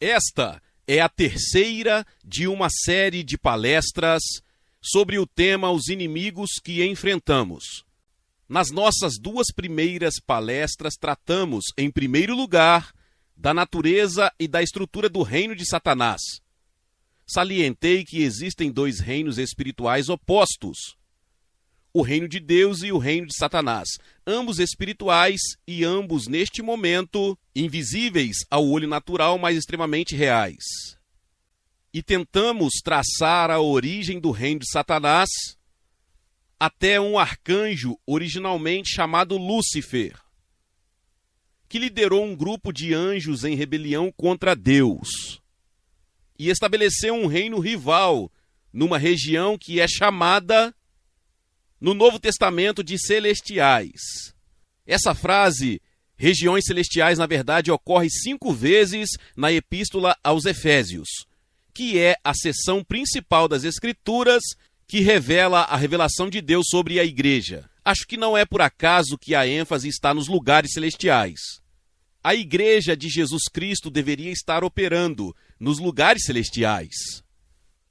Esta é a terceira de uma série de palestras sobre o tema Os Inimigos que Enfrentamos. Nas nossas duas primeiras palestras, tratamos, em primeiro lugar, da natureza e da estrutura do reino de Satanás. Salientei que existem dois reinos espirituais opostos: o reino de Deus e o reino de Satanás, ambos espirituais e ambos, neste momento, invisíveis ao olho natural, mas extremamente reais. E tentamos traçar a origem do reino de Satanás até um arcanjo originalmente chamado Lúcifer, que liderou um grupo de anjos em rebelião contra Deus e estabeleceu um reino rival numa região que é chamada no Novo Testamento de celestiais. Essa frase, regiões celestiais, na verdade, ocorre 5 vezes na Epístola aos Efésios, que é a seção principal das Escrituras que revela a revelação de Deus sobre a igreja. Acho que não é por acaso que a ênfase está nos lugares celestiais. A igreja de Jesus Cristo deveria estar operando nos lugares celestiais,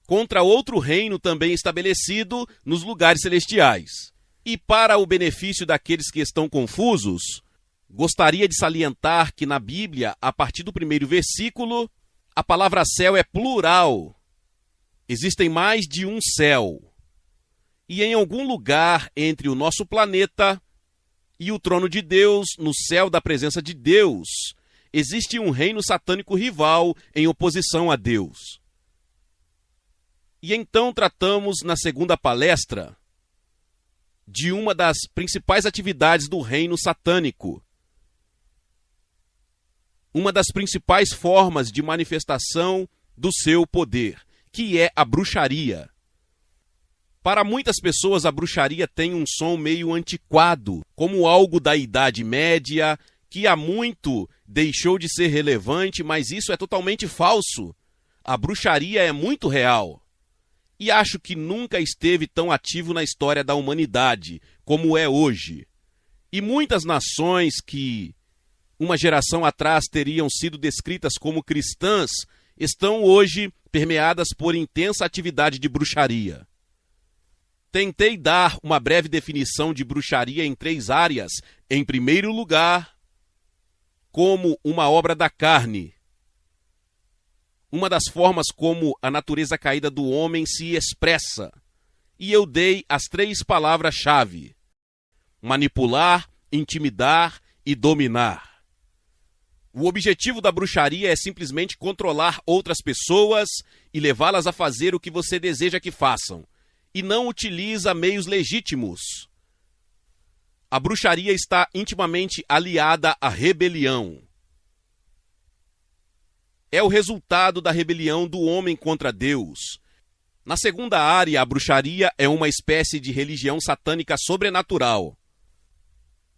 contra outro reino também estabelecido nos lugares celestiais. E para o benefício daqueles que estão confusos, gostaria de salientar que na Bíblia, a partir do primeiro versículo, a palavra céu é plural. Existem mais de um céu. E em algum lugar entre o nosso planeta e o trono de Deus, no céu da presença de Deus, existe um reino satânico rival em oposição a Deus. E então tratamos na segunda palestra de uma das principais atividades do reino satânico, uma das principais formas de manifestação do seu poder, que é a bruxaria. Para muitas pessoas, a bruxaria tem um som meio antiquado, como algo da Idade Média, que há muito deixou de ser relevante, mas isso é totalmente falso. A bruxaria é muito real. E acho que nunca esteve tão ativo na história da humanidade como é hoje. E muitas nações que uma geração atrás teriam sido descritas como cristãs estão hoje permeadas por intensa atividade de bruxaria. Tentei dar uma breve definição de bruxaria em 3 áreas. Em primeiro lugar, como uma obra da carne, uma das formas como a natureza caída do homem se expressa. E eu dei as 3 palavras-chave: manipular, intimidar e dominar. O objetivo da bruxaria é simplesmente controlar outras pessoas e levá-las a fazer o que você deseja que façam, e não utiliza meios legítimos. A bruxaria está intimamente aliada à rebelião. É o resultado da rebelião do homem contra Deus. Na segunda área, a bruxaria é uma espécie de religião satânica sobrenatural,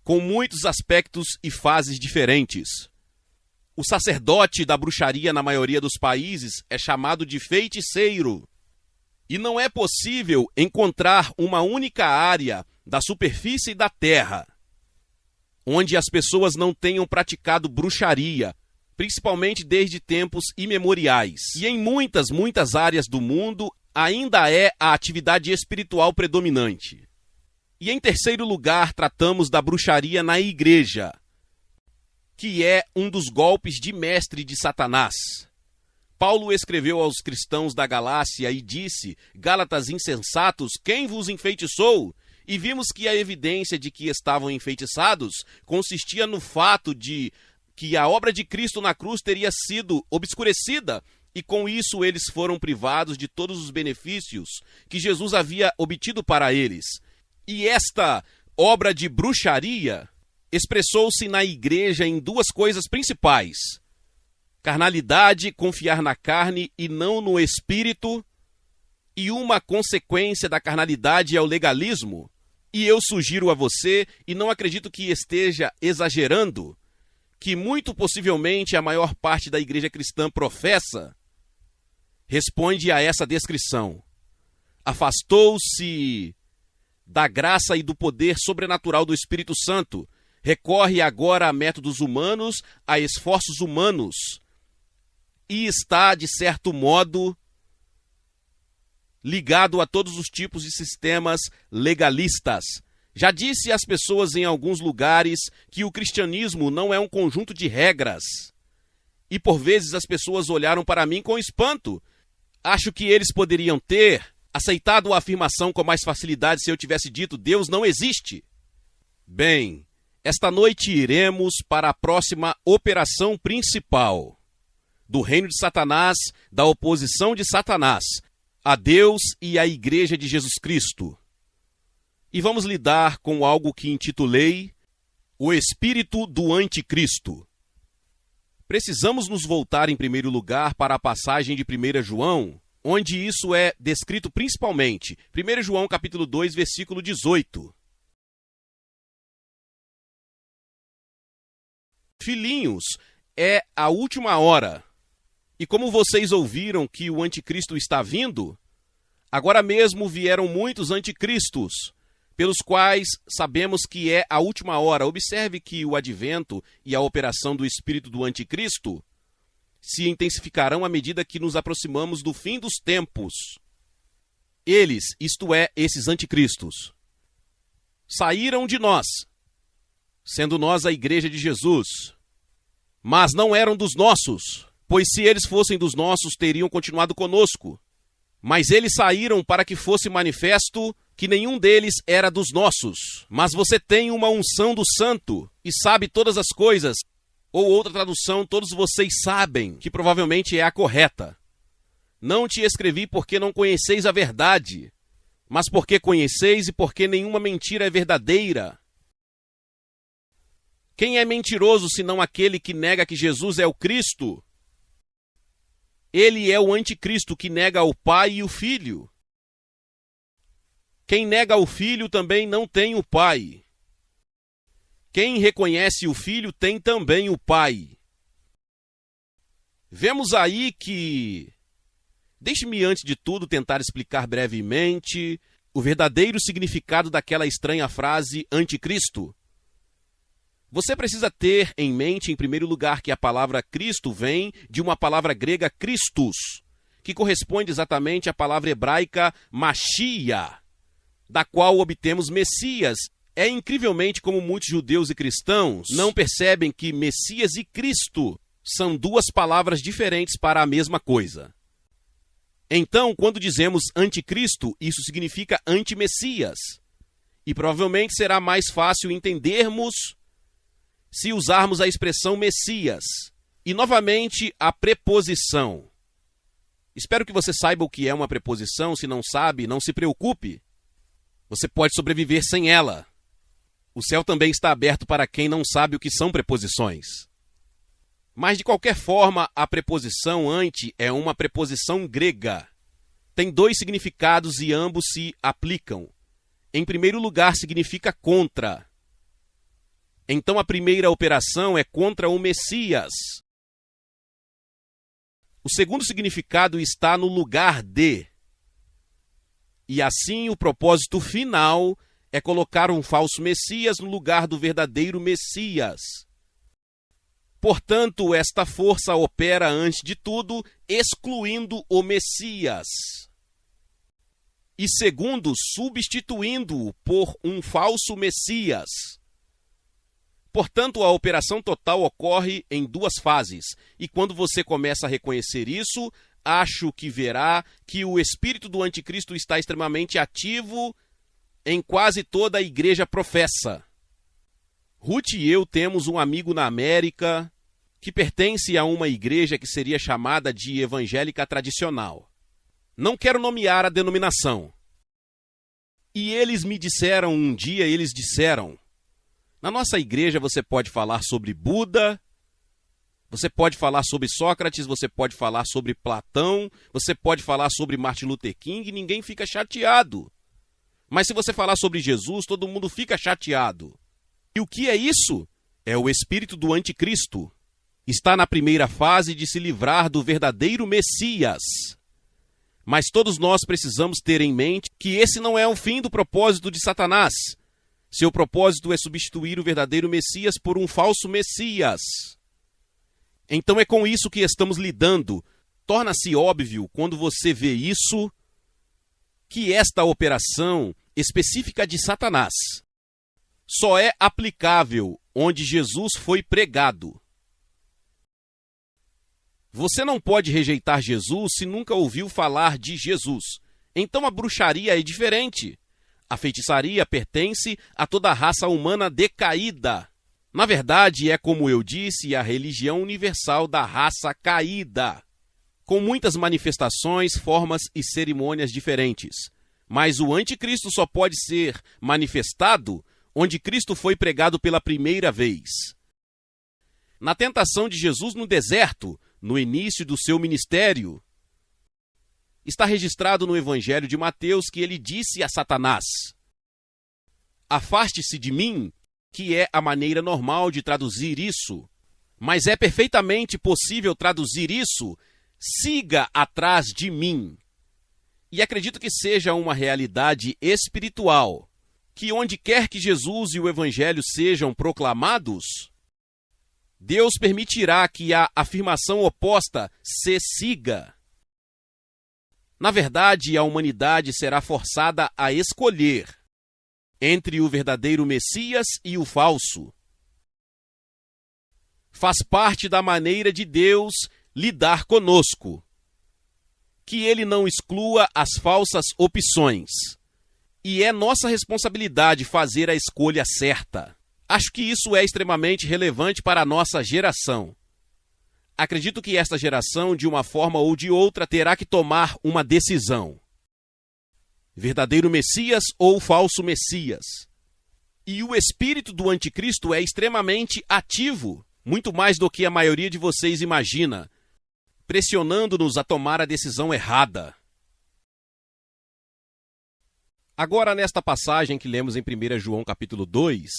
com muitos aspectos e fases diferentes. O sacerdote da bruxaria na maioria dos países é chamado de feiticeiro. E não é possível encontrar uma única área da superfície da terra onde as pessoas não tenham praticado bruxaria, principalmente desde tempos imemoriais. E em muitas áreas do mundo ainda é a atividade espiritual predominante. E em terceiro lugar, tratamos da bruxaria na igreja, que é um dos golpes de mestre de Satanás. Paulo escreveu aos cristãos da Galácia e disse: Gálatas insensatos, quem vos enfeitiçou? E vimos que a evidência de que estavam enfeitiçados consistia no fato de que a obra de Cristo na cruz teria sido obscurecida, e com isso eles foram privados de todos os benefícios que Jesus havia obtido para eles. E esta obra de bruxaria expressou-se na igreja em 2 coisas principais: carnalidade, confiar na carne e não no espírito, e uma consequência da carnalidade é o legalismo. E eu sugiro a você, e não acredito que esteja exagerando, que muito possivelmente a maior parte da igreja cristã professa, responde a essa descrição. Afastou-se da graça e do poder sobrenatural do Espírito Santo, recorre agora a métodos humanos, a esforços humanos, e está, de certo modo, ligado a todos os tipos de sistemas legalistas. Já disse às pessoas em alguns lugares que o cristianismo não é um conjunto de regras. E por vezes as pessoas olharam para mim com espanto. Acho que eles poderiam ter aceitado a afirmação com mais facilidade se eu tivesse dito: Deus não existe. Bem, esta noite iremos para a próxima operação principal do reino de Satanás, da oposição de Satanás a Deus e à Igreja de Jesus Cristo. E vamos lidar com algo que intitulei o espírito do anticristo. Precisamos nos voltar em primeiro lugar para a passagem de 1 João, onde isso é descrito principalmente. 1 João capítulo 2, versículo 18. Filhinhos, é a última hora. E como vocês ouviram que o anticristo está vindo, agora mesmo vieram muitos anticristos, pelos quais sabemos que é a última hora. Observe que o advento e a operação do espírito do anticristo se intensificarão à medida que nos aproximamos do fim dos tempos. Eles, isto é, esses anticristos, saíram de nós, sendo nós a Igreja de Jesus, mas não eram dos nossos, pois se eles fossem dos nossos, teriam continuado conosco. Mas eles saíram para que fosse manifesto que nenhum deles era dos nossos. Mas você tem uma unção do Santo e sabe todas as coisas. Ou outra tradução, todos vocês sabem, que provavelmente é a correta. Não te escrevi porque não conheceis a verdade, mas porque conheceis e porque nenhuma mentira é verdadeira. Quem é mentiroso senão aquele que nega que Jesus é o Cristo? Ele é o anticristo que nega o Pai e o Filho. Quem nega o Filho também não tem o Pai. Quem reconhece o Filho tem também o Pai. Vemos aí que... Deixe-me, antes de tudo, tentar explicar brevemente o verdadeiro significado daquela estranha frase anticristo. Você precisa ter em mente, em primeiro lugar, que a palavra Cristo vem de uma palavra grega Christus, que corresponde exatamente à palavra hebraica Machia, da qual obtemos Messias. É incrivelmente como muitos judeus e cristãos não percebem que Messias e Cristo são duas palavras diferentes para a mesma coisa. Então, quando dizemos anticristo, isso significa anti-Messias. E provavelmente será mais fácil entendermos se usarmos a expressão Messias. E, novamente, a preposição. Espero que você saiba o que é uma preposição. Se não sabe, não se preocupe. Você pode sobreviver sem ela. O céu também está aberto para quem não sabe o que são preposições. Mas, de qualquer forma, a preposição ante é uma preposição grega. Tem dois significados e ambos se aplicam. Em primeiro lugar, significa contra. Então, a primeira operação é contra o Messias. O segundo significado está no lugar de. E assim, o propósito final é colocar um falso Messias no lugar do verdadeiro Messias. Portanto, esta força opera, antes de tudo, excluindo o Messias. E segundo, substituindo-o por um falso Messias. Portanto, a operação total ocorre em duas fases. E quando você começa a reconhecer isso, acho que verá que o espírito do anticristo está extremamente ativo em quase toda a igreja professa. Ruth e eu temos um amigo na América que pertence a uma igreja que seria chamada de evangélica tradicional. Não quero nomear a denominação. E eles me disseram um dia, na nossa igreja você pode falar sobre Buda, você pode falar sobre Sócrates, você pode falar sobre Platão, você pode falar sobre Martin Luther King, e ninguém fica chateado. Mas se você falar sobre Jesus, todo mundo fica chateado. E o que é isso? É o espírito do anticristo. Está na primeira fase de se livrar do verdadeiro Messias. Mas todos nós precisamos ter em mente que esse não é o fim do propósito de Satanás. Seu propósito é substituir o verdadeiro Messias por um falso Messias. Então é com isso que estamos lidando. Torna-se óbvio, quando você vê isso, que esta operação específica de Satanás só é aplicável onde Jesus foi pregado. Você não pode rejeitar Jesus se nunca ouviu falar de Jesus. Então a bruxaria é diferente. A feitiçaria pertence a toda a raça humana decaída. Na verdade, é, como eu disse, a religião universal da raça caída, com muitas manifestações, formas e cerimônias diferentes. Mas o anticristo só pode ser manifestado onde Cristo foi pregado pela primeira vez. Na tentação de Jesus no deserto, no início do seu ministério, está registrado no Evangelho de Mateus que ele disse a Satanás: "Afaste-se de mim", que é a maneira normal de traduzir isso. Mas é perfeitamente possível traduzir isso: "Siga atrás de mim". E acredito que seja uma realidade espiritual, que onde quer que Jesus e o Evangelho sejam proclamados, Deus permitirá que a afirmação oposta se siga. Na verdade, a humanidade será forçada a escolher entre o verdadeiro Messias e o falso. Faz parte da maneira de Deus lidar conosco, que ele não exclua as falsas opções. E é nossa responsabilidade fazer a escolha certa. Acho que isso é extremamente relevante para a nossa geração. Acredito que esta geração, de uma forma ou de outra, terá que tomar uma decisão: verdadeiro Messias ou falso Messias. E o espírito do anticristo é extremamente ativo, muito mais do que a maioria de vocês imagina, pressionando-nos a tomar a decisão errada. Agora, nesta passagem que lemos em 1 João capítulo 2,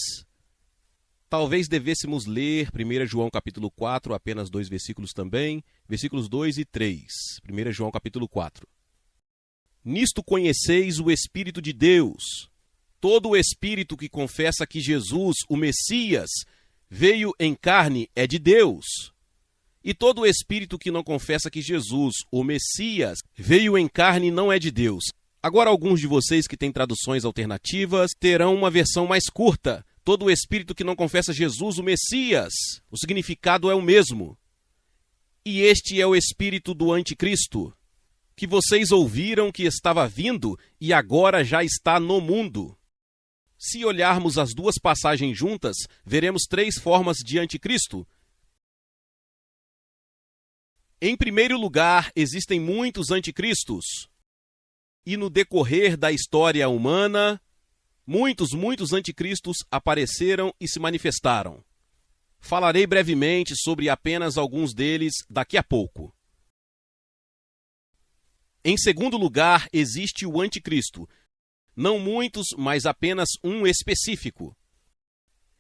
talvez devêssemos ler 1 João capítulo 4, apenas 2 versículos também, versículos 2 e 3. 1 João capítulo 4. Nisto conheceis o Espírito de Deus. Todo o espírito que confessa que Jesus, o Messias, veio em carne é de Deus. E todo o espírito que não confessa que Jesus, o Messias, veio em carne não é de Deus. Agora, alguns de vocês que têm traduções alternativas terão uma versão mais curta. Todo o espírito que não confessa Jesus, o Messias. O significado é o mesmo. E este é o espírito do anticristo, que vocês ouviram que estava vindo e agora já está no mundo. Se olharmos as duas passagens juntas, veremos 3 formas de anticristo. Em primeiro lugar, existem muitos anticristos. E no decorrer da história humana, muitos anticristos apareceram e se manifestaram. Falarei brevemente sobre apenas alguns deles daqui a pouco. Em segundo lugar, existe o anticristo. Não muitos, mas apenas um específico.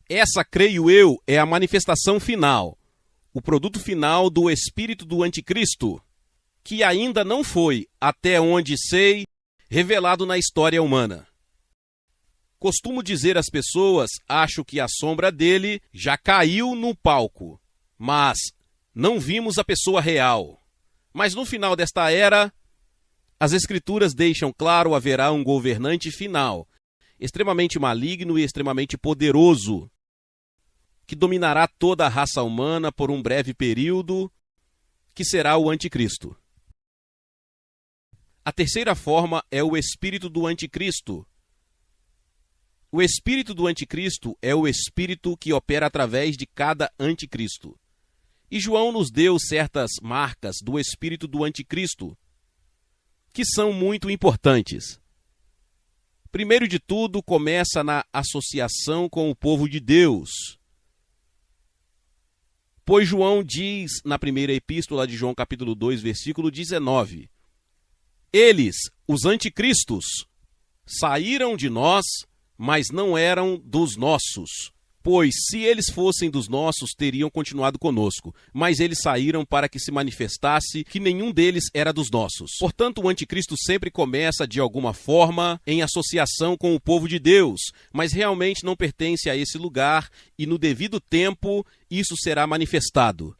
Essa, creio eu, é a manifestação final, o produto final do espírito do anticristo, que ainda não foi, até onde sei, revelado na história humana. Costumo dizer às pessoas, acho que a sombra dele já caiu no palco, mas não vimos a pessoa real. Mas no final desta era, as Escrituras deixam claro, haverá um governante final, extremamente maligno e extremamente poderoso, que dominará toda a raça humana por um breve período, que será o anticristo. A terceira forma é o espírito do anticristo. O espírito do anticristo é o espírito que opera através de cada anticristo. E João nos deu certas marcas do espírito do anticristo, que são muito importantes. Primeiro de tudo, começa na associação com o povo de Deus. Pois João diz na primeira epístola de João, capítulo 2, versículo 19: eles, os anticristos, saíram de nós, mas não eram dos nossos. Pois se eles fossem dos nossos, teriam continuado conosco. Mas eles saíram para que se manifestasse que nenhum deles era dos nossos. Portanto, o anticristo sempre começa, de alguma forma, em associação com o povo de Deus, mas realmente não pertence a esse lugar, e no devido tempo, isso será manifestado.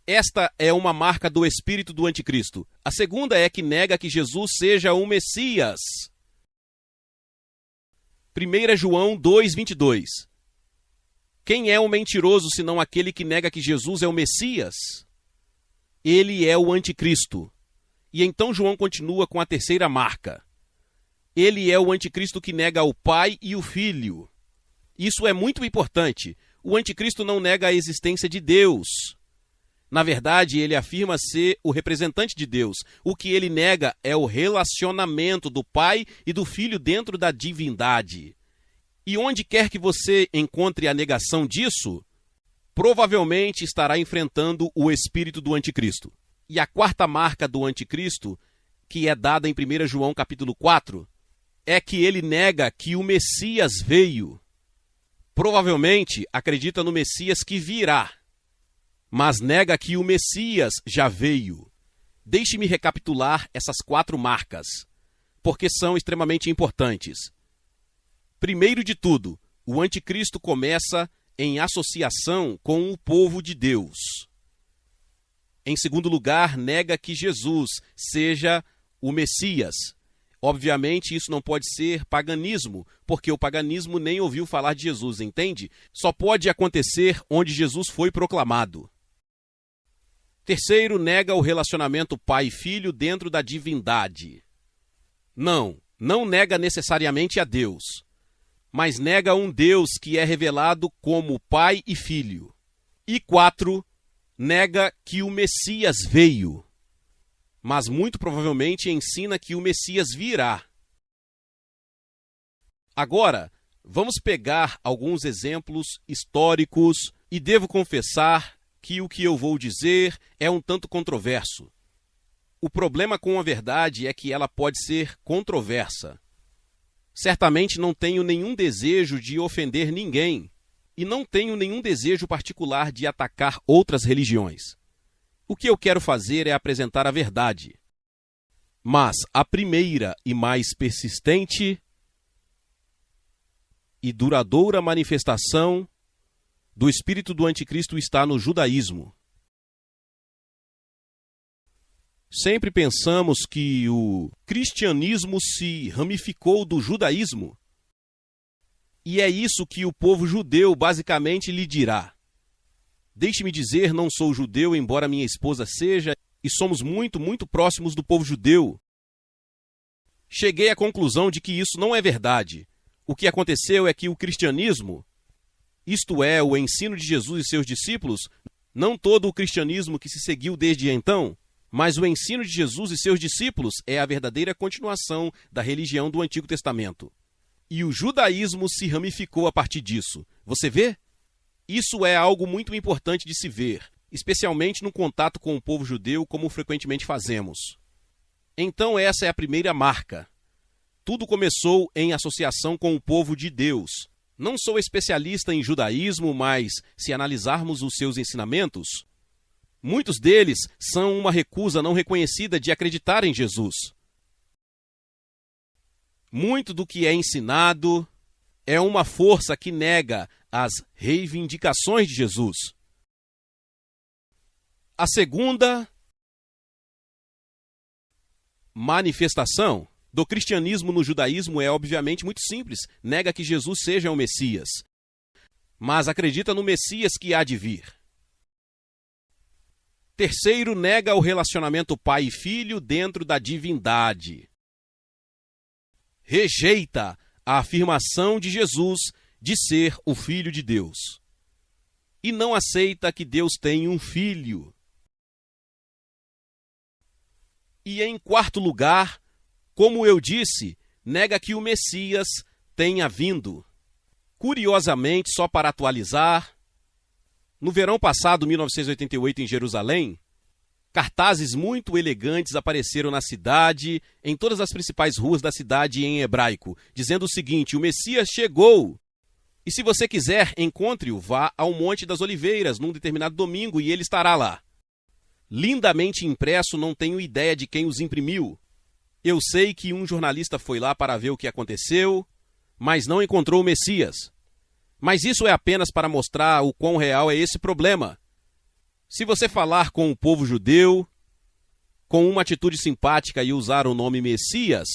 Esta é uma marca do espírito do anticristo. A segunda é que nega que Jesus seja o Messias. 1 João 2:22. Quem é o mentiroso senão aquele que nega que Jesus é o Messias? Ele é o anticristo. E então João continua com a terceira marca. Ele é o anticristo que nega o Pai e o Filho. Isso é muito importante. O anticristo não nega a existência de Deus. Na verdade, ele afirma ser o representante de Deus. O que ele nega é o relacionamento do Pai e do Filho dentro da divindade. E onde quer que você encontre a negação disso, provavelmente estará enfrentando o espírito do anticristo. E a quarta marca do anticristo, que é dada em 1 João capítulo 4, é que ele nega que o Messias veio. Provavelmente acredita no Messias que virá, mas nega que o Messias já veio. Deixe-me recapitular essas 4 marcas, porque são extremamente importantes. Primeiro de tudo, o anticristo começa em associação com o povo de Deus. Em segundo lugar, nega que Jesus seja o Messias. Obviamente, isso não pode ser paganismo, porque o paganismo nem ouviu falar de Jesus, entende? Só pode acontecer onde Jesus foi proclamado. Terceiro, nega o relacionamento pai e filho dentro da divindade. Não nega necessariamente a Deus, mas nega um Deus que é revelado como pai e filho. E 4, nega que o Messias veio, mas muito provavelmente ensina que o Messias virá. Agora, vamos pegar alguns exemplos históricos e devo confessar que o que eu vou dizer é um tanto controverso. O problema com a verdade é que ela pode ser controversa. Certamente não tenho nenhum desejo de ofender ninguém e não tenho nenhum desejo particular de atacar outras religiões. O que eu quero fazer é apresentar a verdade. Mas a primeira e mais persistente e duradoura manifestação do espírito do anticristo está no judaísmo. Sempre pensamos que o cristianismo se ramificou do judaísmo. E é isso que o povo judeu basicamente lhe dirá. Deixe-me dizer, não sou judeu, embora minha esposa seja, e somos muito próximos do povo judeu. Cheguei à conclusão de que isso não é verdade. O que aconteceu é que o cristianismo, isto é, o ensino de Jesus e seus discípulos, não todo o cristianismo que se seguiu desde então, mas o ensino de Jesus e seus discípulos é a verdadeira continuação da religião do Antigo Testamento. E o judaísmo se ramificou a partir disso. Você vê? Isso é algo muito importante de se ver, especialmente no contato com o povo judeu, como frequentemente fazemos. Então essa é a primeira marca. Tudo começou em associação com o povo de Deus. Não sou especialista em judaísmo, mas se analisarmos os seus ensinamentos, muitos deles são uma recusa não reconhecida de acreditar em Jesus. Muito do que é ensinado é uma força que nega as reivindicações de Jesus. A segunda manifestação do cristianismo no judaísmo é obviamente muito simples. Nega que Jesus seja o Messias, mas acredita no Messias que há de vir. Terceiro, nega o relacionamento pai e filho dentro da divindade. Rejeita a afirmação de Jesus de ser o Filho de Deus. E não aceita que Deus tem um filho. E em quarto lugar, como eu disse, nega que o Messias tenha vindo. Curiosamente, só para atualizar, no verão passado, 1988, em Jerusalém, cartazes muito elegantes apareceram na cidade, em todas as principais ruas da cidade em hebraico, dizendo o seguinte: o Messias chegou! E se você quiser, encontre-o, vá ao Monte das Oliveiras num determinado domingo e ele estará lá. Lindamente impresso, não tenho ideia de quem os imprimiu. Eu sei que um jornalista foi lá para ver o que aconteceu, mas não encontrou o Messias. Mas isso é apenas para mostrar o quão real é esse problema. Se você falar com o povo judeu, com uma atitude simpática e usar o nome Messias,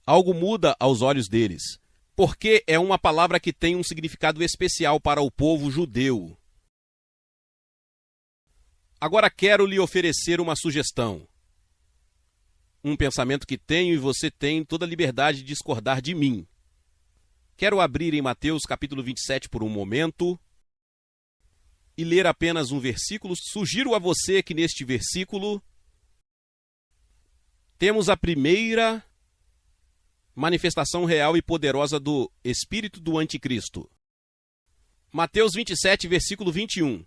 algo muda aos olhos deles, porque é uma palavra que tem um significado especial para o povo judeu. Agora quero lhe oferecer uma sugestão. Um pensamento que tenho e você tem toda a liberdade de discordar de mim. Quero abrir em Mateus capítulo 27 por um momento e ler apenas um versículo. Sugiro a você que neste versículo temos a primeira manifestação real e poderosa do espírito do anticristo. Mateus 27, versículo 21.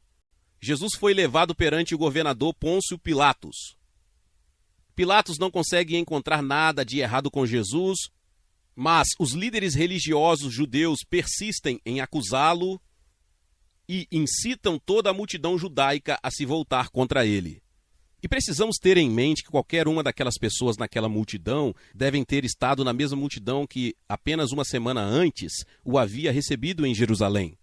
Jesus foi levado perante o governador Pôncio Pilatos. Pilatos não consegue encontrar nada de errado com Jesus, mas os líderes religiosos judeus persistem em acusá-lo e incitam toda a multidão judaica a se voltar contra ele. E precisamos ter em mente que qualquer uma daquelas pessoas naquela multidão devem ter estado na mesma multidão que apenas uma semana antes o havia recebido em Jerusalém,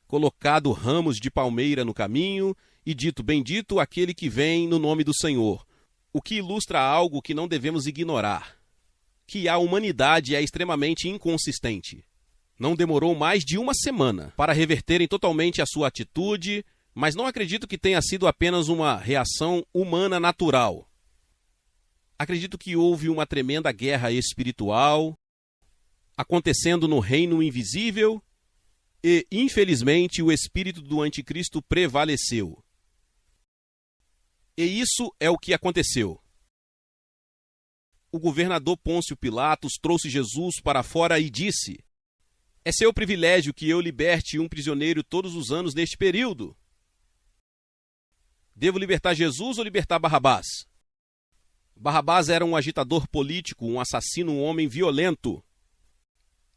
colocado ramos de palmeira no caminho e dito: bendito aquele que vem no nome do Senhor, o que ilustra algo que não devemos ignorar, que a humanidade é extremamente inconsistente. Não demorou mais de uma semana para reverterem totalmente a sua atitude, mas não acredito que tenha sido apenas uma reação humana natural. Acredito que houve uma tremenda guerra espiritual acontecendo no reino invisível e, infelizmente, o espírito do anticristo prevaleceu. E isso é o que aconteceu. O governador Pôncio Pilatos trouxe Jesus para fora e disse: é seu privilégio que eu liberte um prisioneiro todos os anos neste período. Devo libertar Jesus ou libertar Barrabás? Barrabás era um agitador político, um assassino, um homem violento.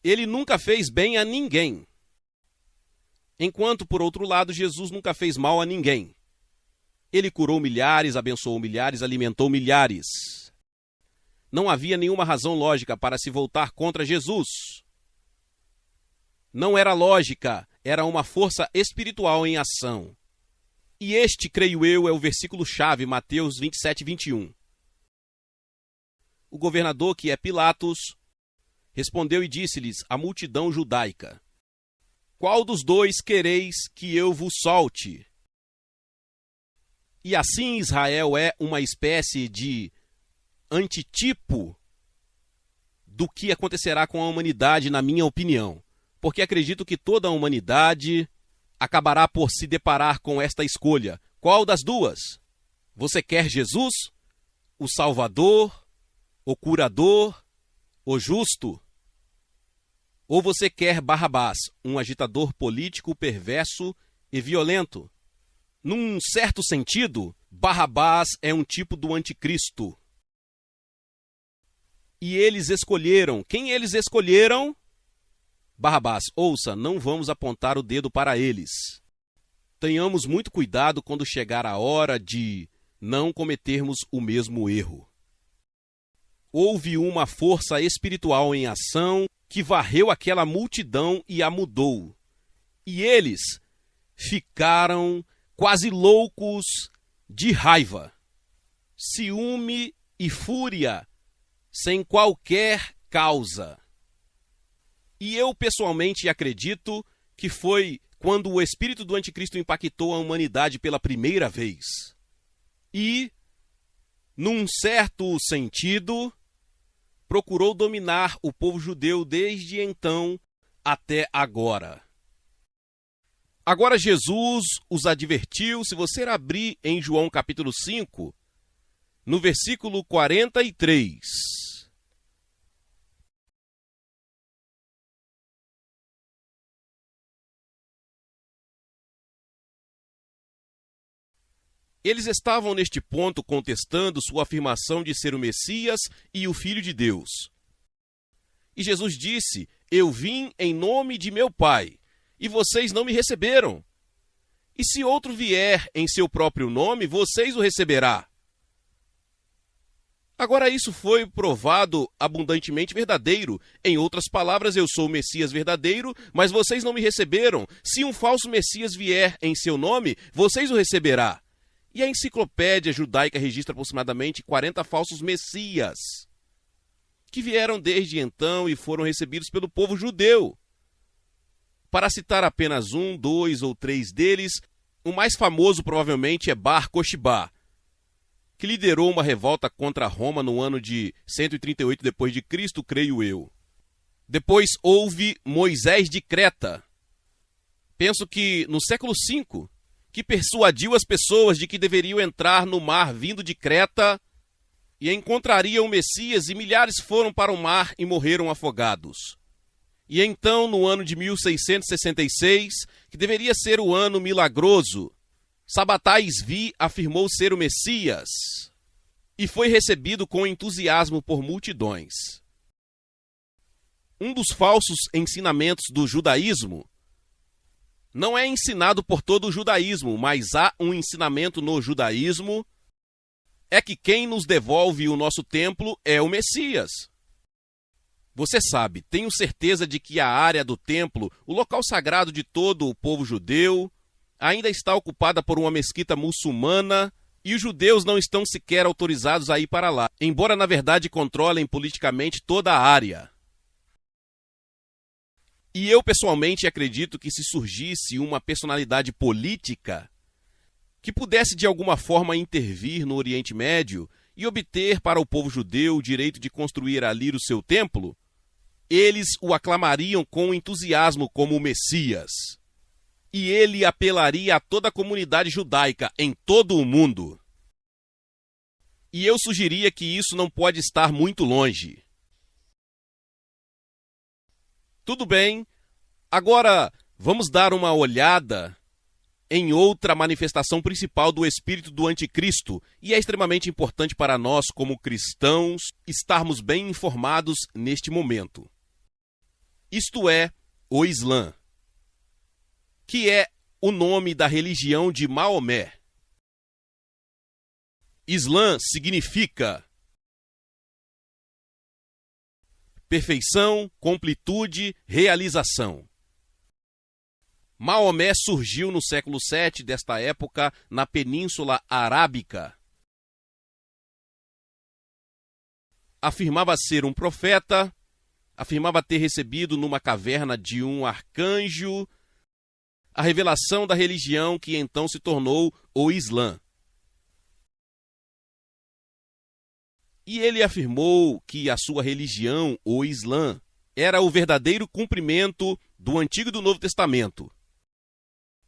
Ele nunca fez bem a ninguém. Enquanto, por outro lado, Jesus nunca fez mal a ninguém. Ele curou milhares, abençoou milhares, alimentou milhares. Não havia nenhuma razão lógica para se voltar contra Jesus. Não era lógica, era uma força espiritual em ação. E este, creio eu, é o versículo-chave, Mateus 27, 21. O governador, que é Pilatos, respondeu e disse-lhes a multidão judaica: qual dos dois quereis que eu vos solte? E assim Israel é uma espécie de antitipo do que acontecerá com a humanidade, na minha opinião. Porque acredito que toda a humanidade acabará por se deparar com esta escolha. Qual das duas? Você quer Jesus, o Salvador, o Curador, o Justo? Ou você quer Barrabás, um agitador político perverso e violento? Num certo sentido, Barrabás é um tipo do anticristo. E eles escolheram. Quem eles escolheram? Barrabás. Ouça, não vamos apontar o dedo para eles. Tenhamos muito cuidado quando chegar a hora de não cometermos o mesmo erro. Houve uma força espiritual em ação que varreu aquela multidão e a mudou. E eles ficaram quase loucos de raiva, ciúme e fúria, sem qualquer causa. E eu pessoalmente acredito que foi quando o espírito do anticristo impactou a humanidade pela primeira vez. E, num certo sentido, procurou dominar o povo judeu desde então até agora. Agora Jesus os advertiu. Se você abrir em João capítulo 5, no versículo 43... Eles estavam neste ponto contestando sua afirmação de ser o Messias e o Filho de Deus. E Jesus disse: eu vim em nome de meu Pai, e vocês não me receberam. E se outro vier em seu próprio nome, vocês o receberá. Agora, isso foi provado abundantemente verdadeiro. Em outras palavras, eu sou o Messias verdadeiro, mas vocês não me receberam. Se um falso Messias vier em seu nome, vocês o receberá. E a enciclopédia judaica registra aproximadamente 40 falsos messias, que vieram desde então e foram recebidos pelo povo judeu. Para citar apenas um, dois ou três deles, o mais famoso provavelmente é Bar Kokhba, que liderou uma revolta contra Roma no ano de 138 d.C., creio eu. Depois houve Moisés de Creta, penso que no século V, que persuadiu as pessoas de que deveriam entrar no mar vindo de Creta e encontrariam o Messias, e milhares foram para o mar e morreram afogados. E então, no ano de 1666, que deveria ser o ano milagroso, Sabbatai Tzvi afirmou ser o Messias e foi recebido com entusiasmo por multidões. Um dos falsos ensinamentos do judaísmo não é ensinado por todo o judaísmo, mas há um ensinamento no judaísmo, é que quem nos devolve o nosso templo é o Messias. Você sabe, tenho certeza de que a área do templo, o local sagrado de todo o povo judeu, ainda está ocupada por uma mesquita muçulmana e os judeus não estão sequer autorizados a ir para lá, embora na verdade controlem politicamente toda a área. E eu pessoalmente acredito que se surgisse uma personalidade política que pudesse de alguma forma intervir no Oriente Médio e obter para o povo judeu o direito de construir ali o seu templo, eles o aclamariam com entusiasmo como o Messias. E ele apelaria a toda a comunidade judaica em todo o mundo. E eu sugeria que isso não pode estar muito longe. Tudo bem, agora vamos dar uma olhada em outra manifestação principal do espírito do anticristo, e é extremamente importante para nós, como cristãos, estarmos bem informados neste momento. Isto é, o Islã, que é o nome da religião de Maomé. Islã significa perfeição, completude, realização. Maomé surgiu no século VII desta época na Península Arábica. Afirmava ser um profeta, afirmava ter recebido numa caverna de um arcanjo a revelação da religião que então se tornou o Islã. E ele afirmou que a sua religião, o Islã, era o verdadeiro cumprimento do Antigo e do Novo Testamento.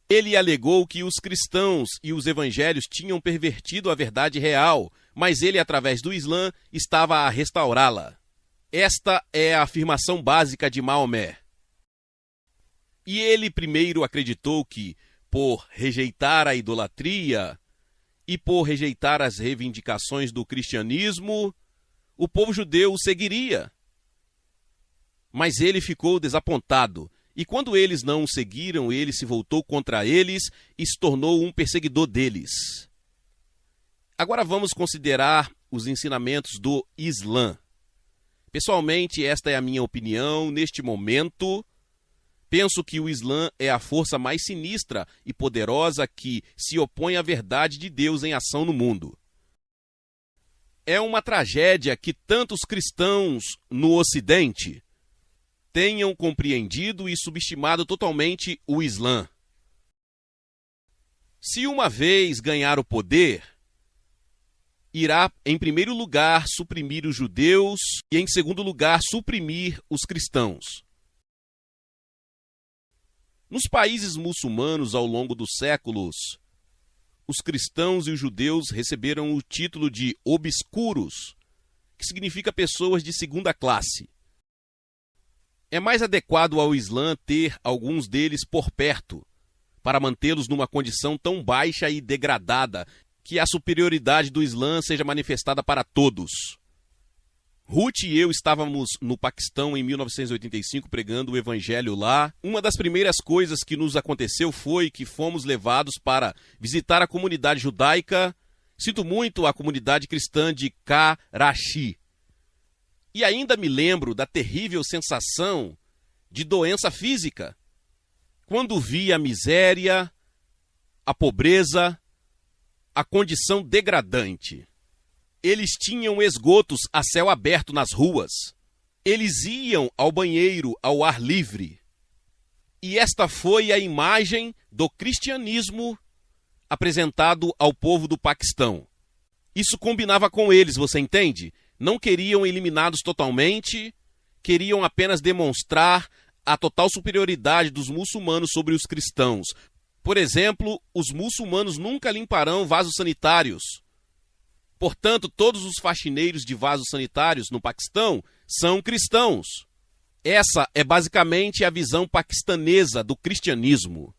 Ele alegou que os cristãos e os evangelhos tinham pervertido a verdade real, mas ele, através do Islã, estava a restaurá-la. Esta é a afirmação básica de Maomé. E ele primeiro acreditou que, por rejeitar a idolatria e por rejeitar as reivindicações do cristianismo, o povo judeu o seguiria. Mas ele ficou desapontado, e quando eles não o seguiram, ele se voltou contra eles e se tornou um perseguidor deles. Agora vamos considerar os ensinamentos do Islã. Pessoalmente, esta é a minha opinião neste momento. Penso que o Islã é a força mais sinistra e poderosa que se opõe à verdade de Deus em ação no mundo. É uma tragédia que tantos cristãos no Ocidente tenham compreendido e subestimado totalmente o Islã. Se uma vez ganhar o poder, irá, em primeiro lugar, suprimir os judeus e, em segundo lugar, suprimir os cristãos. Nos países muçulmanos, ao longo dos séculos, os cristãos e os judeus receberam o título de obscuros, que significa pessoas de segunda classe. É mais adequado ao Islã ter alguns deles por perto, para mantê-los numa condição tão baixa e degradada que a superioridade do Islã seja manifestada para todos. Ruth e eu estávamos no Paquistão em 1985 pregando o evangelho lá. Uma das primeiras coisas que nos aconteceu foi que fomos levados para visitar a comunidade judaica, Sinto muito a comunidade cristã de Karachi. E ainda me lembro da terrível sensação de doença física quando vi a miséria, a pobreza, a condição degradante. Eles tinham esgotos a céu aberto nas ruas. Eles iam ao banheiro ao ar livre. E esta foi a imagem do cristianismo apresentado ao povo do Paquistão. Isso combinava com eles, você entende? Não queriam eliminados totalmente, queriam apenas demonstrar a total superioridade dos muçulmanos sobre os cristãos. Por exemplo, os muçulmanos nunca limparão vasos sanitários. Portanto, todos os faxineiros de vasos sanitários no Paquistão são cristãos. Essa é basicamente a visão paquistanesa do cristianismo.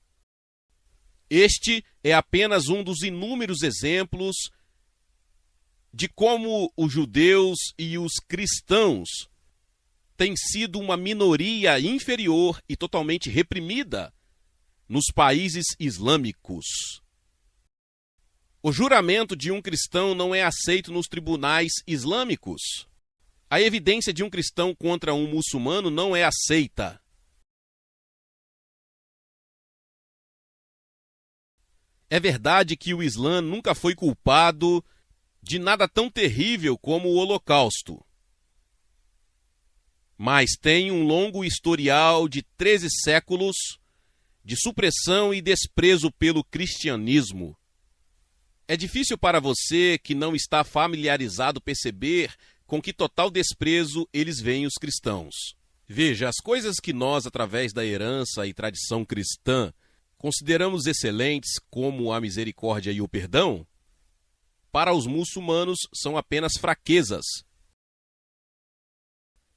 Este é apenas um dos inúmeros exemplos de como os judeus e os cristãos têm sido uma minoria inferior e totalmente reprimida nos países islâmicos. O juramento de um cristão não é aceito nos tribunais islâmicos. A evidência de um cristão contra um muçulmano não é aceita. É verdade que o Islã nunca foi culpado de nada tão terrível como o Holocausto. Mas tem um longo historial de 13 séculos de supressão e desprezo pelo cristianismo. É difícil para você que não está familiarizado perceber com que total desprezo eles veem os cristãos. Veja, as coisas que nós, através da herança e tradição cristã, consideramos excelentes, como a misericórdia e o perdão, para os muçulmanos são apenas fraquezas.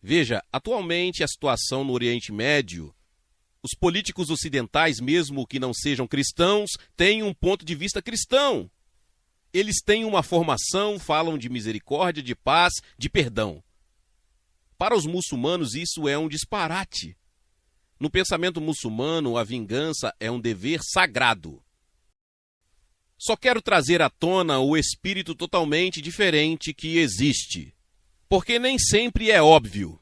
Veja, atualmente a situação no Oriente Médio, os políticos ocidentais, mesmo que não sejam cristãos, têm um ponto de vista cristão. Eles têm uma formação, falam de misericórdia, de paz, de perdão. Para os muçulmanos, isso é um disparate. No pensamento muçulmano, a vingança é um dever sagrado. Só quero trazer à tona o espírito totalmente diferente que existe, porque nem sempre é óbvio.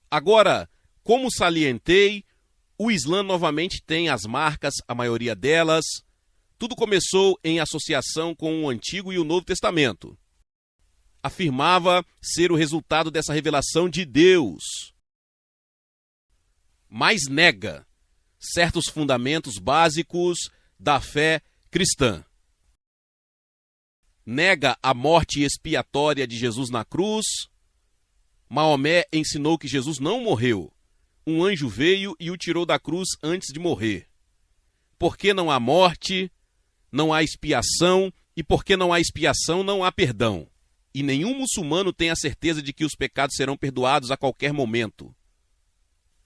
Agora, como salientei, o Islã novamente tem as marcas, a maioria delas. Tudo começou em associação com o Antigo e o Novo Testamento. Afirmava ser o resultado dessa revelação de Deus, mas nega certos fundamentos básicos da fé cristã. Nega a morte expiatória de Jesus na cruz. Maomé ensinou que Jesus não morreu. Um anjo veio e o tirou da cruz antes de morrer. Porque não há morte, não há expiação, e porque não há expiação, não há perdão. E nenhum muçulmano tem a certeza de que os pecados serão perdoados a qualquer momento.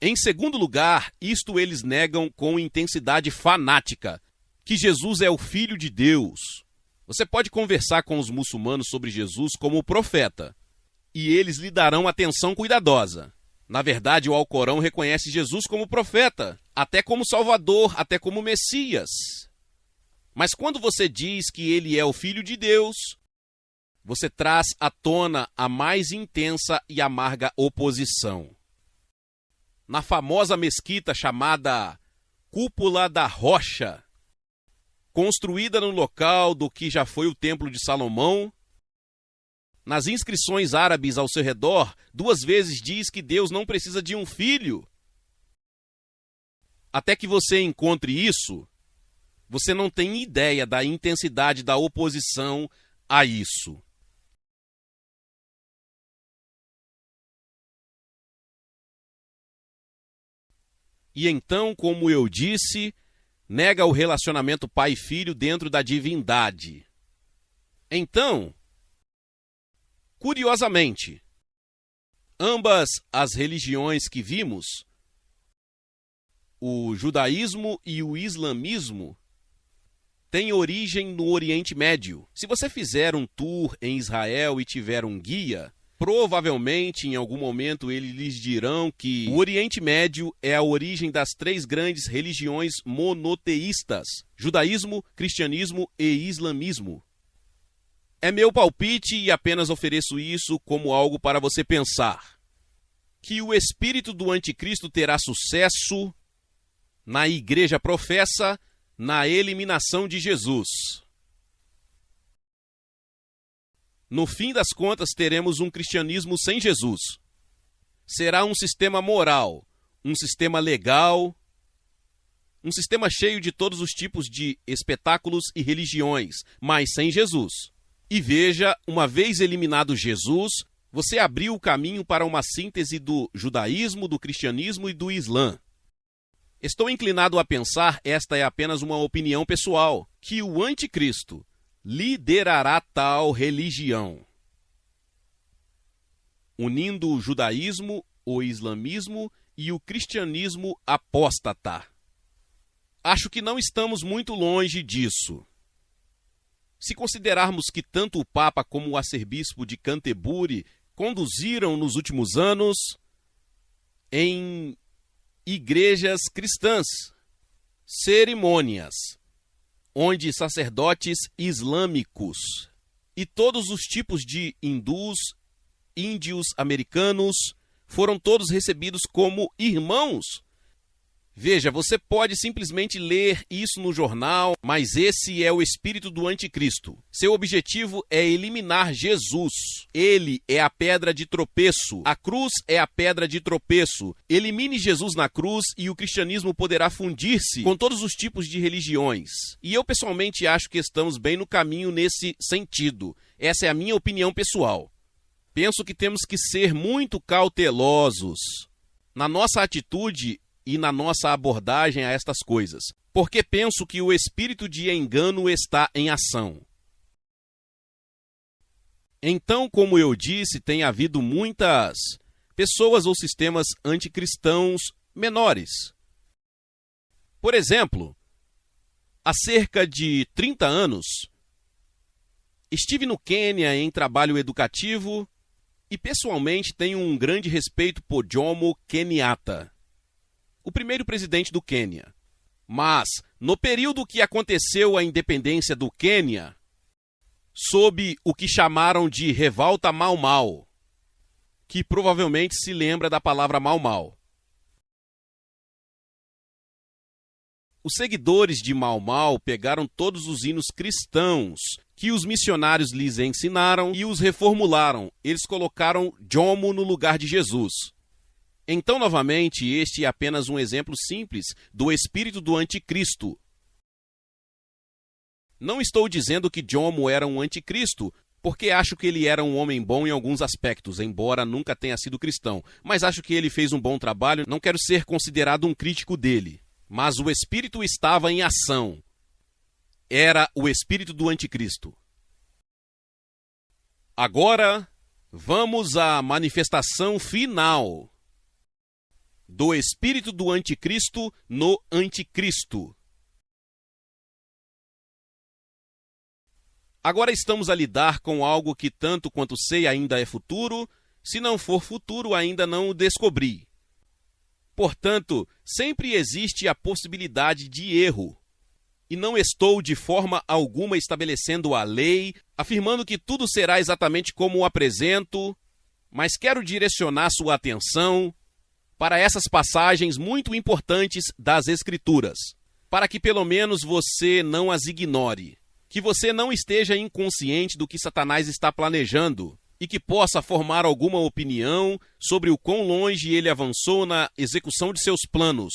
Em segundo lugar, isto eles negam com intensidade fanática, que Jesus é o Filho de Deus. Você pode conversar com os muçulmanos sobre Jesus como profeta, e eles lhe darão atenção cuidadosa. Na verdade, o Alcorão reconhece Jesus como profeta, até como Salvador, até como Messias. Mas quando você diz que ele é o Filho de Deus, você traz à tona a mais intensa e amarga oposição. Na famosa mesquita chamada Cúpula da Rocha, construída no local do que já foi o Templo de Salomão, nas inscrições árabes ao seu redor, 2 vezes diz que Deus não precisa de um filho. Até que você encontre isso, você não tem ideia da intensidade da oposição a isso. E então, como eu disse, nega o relacionamento pai-filho dentro da divindade. Então, curiosamente, ambas as religiões que vimos, o judaísmo e o islamismo, têm origem no Oriente Médio. Se você fizer um tour em Israel e tiver um guia, provavelmente em algum momento eles lhes dirão que o Oriente Médio é a origem das 3 grandes religiões monoteístas: judaísmo, cristianismo e islamismo. É meu palpite e apenas ofereço isso como algo para você pensar. Que o espírito do anticristo terá sucesso na igreja professa na eliminação de Jesus. No fim das contas, teremos um cristianismo sem Jesus. Será um sistema moral, um sistema legal, um sistema cheio de todos os tipos de espetáculos e religiões, mas sem Jesus. E veja, uma vez eliminado Jesus, você abriu o caminho para uma síntese do judaísmo, do cristianismo e do islã. Estou inclinado a pensar, esta é apenas uma opinião pessoal, que o anticristo liderará tal religião, unindo o judaísmo, o islamismo e o cristianismo apóstata. Acho que não estamos muito longe disso. Se considerarmos que tanto o Papa como o arcebispo de Canterbury conduziram nos últimos anos em igrejas cristãs cerimônias onde sacerdotes islâmicos e todos os tipos de hindus, índios, americanos foram todos recebidos como irmãos. Veja, você pode simplesmente ler isso no jornal, mas esse é o espírito do anticristo. Seu objetivo é eliminar Jesus. Ele é a pedra de tropeço. A cruz é a pedra de tropeço. Elimine Jesus na cruz e o cristianismo poderá fundir-se com todos os tipos de religiões. E eu pessoalmente acho que estamos bem no caminho nesse sentido. Essa é a minha opinião pessoal. Penso que temos que ser muito cautelosos na nossa atitude e na nossa abordagem a estas coisas, porque penso que o espírito de engano está em ação. Então, como eu disse, tem havido muitas pessoas ou sistemas anticristãos menores. Por exemplo, há cerca de 30 anos, estive no Quênia em trabalho educativo e pessoalmente tenho um grande respeito por Jomo Kenyatta, o primeiro presidente do Quênia. Mas, no período que aconteceu a independência do Quênia, sob o que chamaram de Revolta Mau Mau, que provavelmente se lembra da palavra Mau Mau. Os seguidores de Mau Mau pegaram todos os hinos cristãos que os missionários lhes ensinaram e os reformularam. Eles colocaram Jomo no lugar de Jesus. Então, novamente, este é apenas um exemplo simples do espírito do anticristo. Não estou dizendo que Jomo era um anticristo, porque acho que ele era um homem bom em alguns aspectos, embora nunca tenha sido cristão. Mas acho que ele fez um bom trabalho, não quero ser considerado um crítico dele. Mas o espírito estava em ação. Era o espírito do anticristo. Agora, vamos à manifestação final do espírito do anticristo no anticristo. Agora estamos a lidar com algo que, tanto quanto sei, ainda é futuro. Se não for futuro, ainda não o descobri. Portanto, sempre existe a possibilidade de erro. E não estou de forma alguma estabelecendo a lei, afirmando que tudo será exatamente como o apresento, mas quero direcionar sua atenção para essas passagens muito importantes das Escrituras, para que pelo menos você não as ignore, que você não esteja inconsciente do que Satanás está planejando e que possa formar alguma opinião sobre o quão longe ele avançou na execução de seus planos.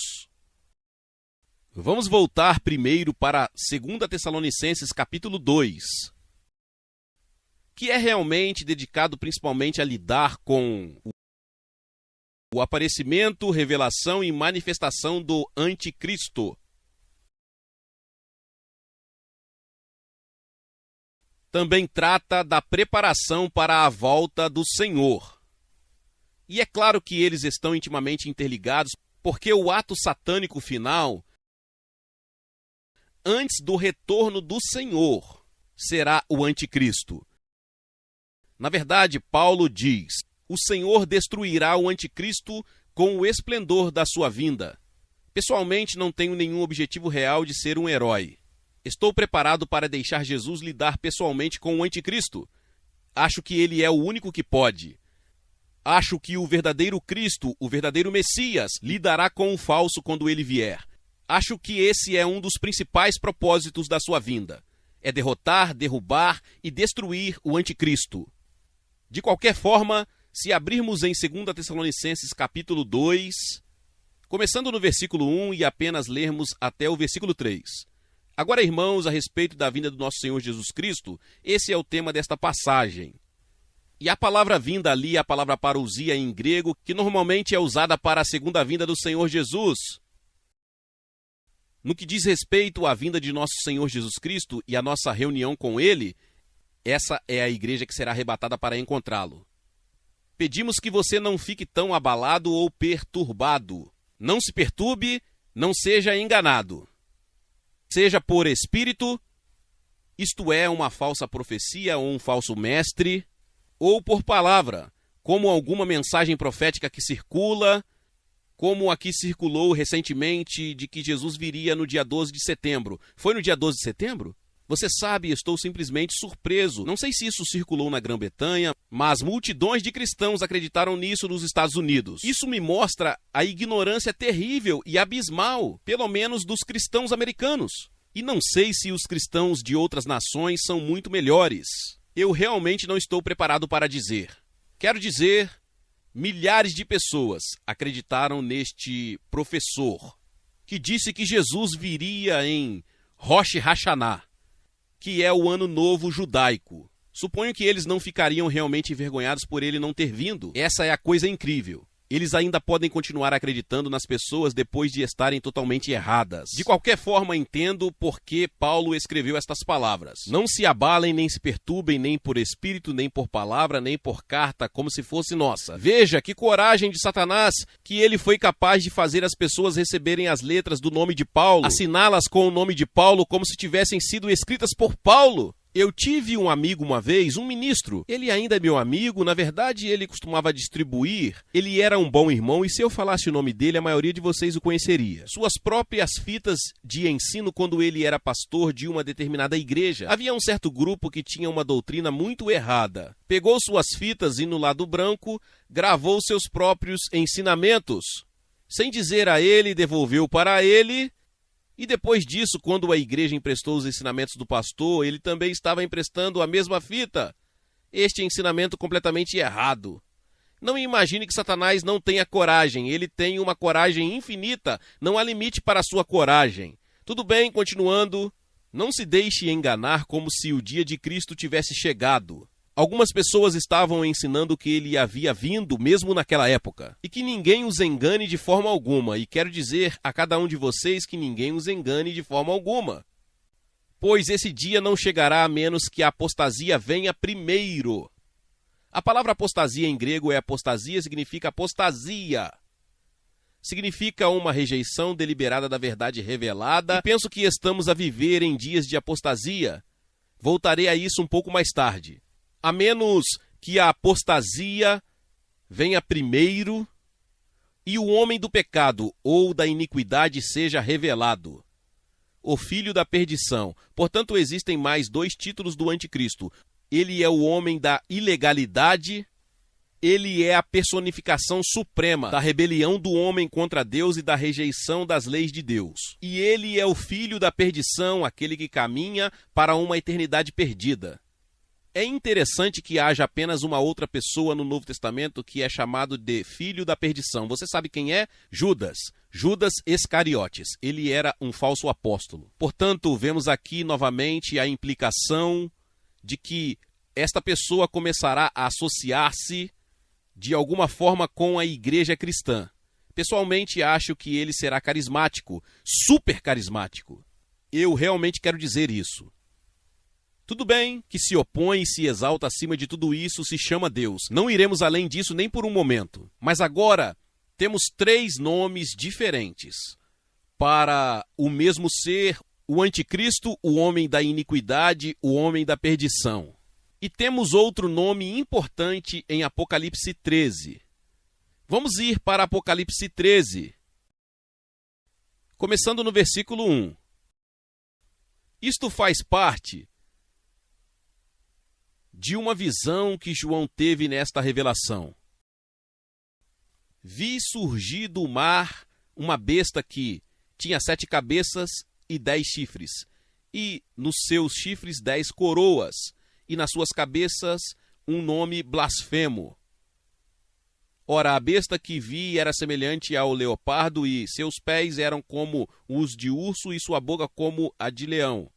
Vamos voltar primeiro para 2 Tessalonicenses capítulo 2, que é realmente dedicado principalmente a lidar com o aparecimento, revelação e manifestação do anticristo. Também trata da preparação para a volta do Senhor. E é claro que eles estão intimamente interligados, porque o ato satânico final, antes do retorno do Senhor, será o anticristo. Na verdade, Paulo diz: o Senhor destruirá o anticristo com o esplendor da sua vinda. Pessoalmente, não tenho nenhum objetivo real de ser um herói. Estou preparado para deixar Jesus lidar pessoalmente com o anticristo. Acho que ele é o único que pode. Acho que o verdadeiro Cristo, o verdadeiro Messias, lidará com o falso quando ele vier. Acho que esse é um dos principais propósitos da sua vinda. É derrotar, derrubar e destruir o anticristo. De qualquer forma, se abrirmos em 2 Tessalonicenses capítulo 2, começando no versículo 1 e apenas lermos até o versículo 3. Agora, irmãos, a respeito da vinda do nosso Senhor Jesus Cristo, esse é o tema desta passagem. E a palavra vinda ali, a palavra parousia em grego, que normalmente é usada para a segunda vinda do Senhor Jesus. No que diz respeito à vinda de nosso Senhor Jesus Cristo e a nossa reunião com Ele, essa é a igreja que será arrebatada para encontrá-lo. Pedimos que você não fique tão abalado ou perturbado. Não se perturbe, não seja enganado. Seja por espírito, isto é, uma falsa profecia ou um falso mestre, ou por palavra, como alguma mensagem profética que circula, como a que circulou recentemente de que Jesus viria no dia 12 de setembro. Foi no dia 12 de setembro? Você sabe, estou simplesmente surpreso. Não sei se isso circulou na Grã-Bretanha, mas multidões de cristãos acreditaram nisso nos Estados Unidos. Isso me mostra a ignorância terrível e abismal, pelo menos dos cristãos americanos. E não sei se os cristãos de outras nações são muito melhores. Eu realmente não estou preparado para dizer. Quero dizer, milhares de pessoas acreditaram neste professor, que disse que Jesus viria em Rosh Hashanah, que é o ano novo judaico. Suponho que eles não ficariam realmente envergonhados por ele não ter vindo. Essa é a coisa incrível. Eles ainda podem continuar acreditando nas pessoas depois de estarem totalmente erradas. De qualquer forma, entendo por que Paulo escreveu estas palavras. Não se abalem, nem se perturbem, nem por espírito, nem por palavra, nem por carta, como se fosse nossa. Veja que coragem de Satanás, que ele foi capaz de fazer as pessoas receberem as letras do nome de Paulo, assiná-las com o nome de Paulo como se tivessem sido escritas por Paulo. Eu tive um amigo uma vez, um ministro. Ele ainda é meu amigo, na verdade ele costumava distribuir. Ele era um bom irmão e se eu falasse o nome dele, a maioria de vocês o conheceria. Suas próprias fitas de ensino quando ele era pastor de uma determinada igreja. Havia um certo grupo que tinha uma doutrina muito errada. Pegou suas fitas e no lado branco, gravou seus próprios ensinamentos. Sem dizer a ele, devolveu para ele. E depois disso, quando a igreja emprestou os ensinamentos do pastor, ele também estava emprestando a mesma fita. Este ensinamento completamente errado. Não imagine que Satanás não tenha coragem. Ele tem uma coragem infinita. Não há limite para a sua coragem. Tudo bem, continuando. Não se deixe enganar como se o dia de Cristo tivesse chegado. Algumas pessoas estavam ensinando que ele havia vindo mesmo naquela época. E que ninguém os engane de forma alguma. E quero dizer a cada um de vocês que ninguém os engane de forma alguma. Pois esse dia não chegará a menos que a apostasia venha primeiro. A palavra apostasia em grego é apostasia, significa apostasia. Significa uma rejeição deliberada da verdade revelada. E penso que estamos a viver em dias de apostasia. Voltarei a isso um pouco mais tarde. A menos que a apostasia venha primeiro e o homem do pecado ou da iniquidade seja revelado, o filho da perdição. Portanto, existem mais dois títulos do anticristo. Ele é o homem da ilegalidade, ele é a personificação suprema da rebelião do homem contra Deus e da rejeição das leis de Deus. E ele é o filho da perdição, aquele que caminha para uma eternidade perdida. É interessante que haja apenas uma outra pessoa no Novo Testamento que é chamado de filho da perdição. Você sabe quem é? Judas. Judas Iscariotes. Ele era um falso apóstolo. Portanto, vemos aqui novamente a implicação de que esta pessoa começará a associar-se de alguma forma com a igreja cristã. Pessoalmente, acho que ele será carismático, super carismático. Eu realmente quero dizer isso. Tudo bem que se opõe e se exalta acima de tudo isso se chama Deus. Não iremos além disso nem por um momento. Mas agora temos três nomes diferentes para o mesmo ser, o anticristo, o homem da iniquidade, o homem da perdição. E temos outro nome importante em Apocalipse 13. Vamos ir para Apocalipse 13. Começando no versículo 1. Isto faz parte de uma visão que João teve nesta revelação. Vi surgir do mar uma besta que tinha 7 cabeças e 10 chifres, e nos seus chifres 10 coroas, e nas suas cabeças um nome blasfemo. Ora, a besta que vi era semelhante ao leopardo, e seus pés eram como os de urso, e sua boca como a de leão.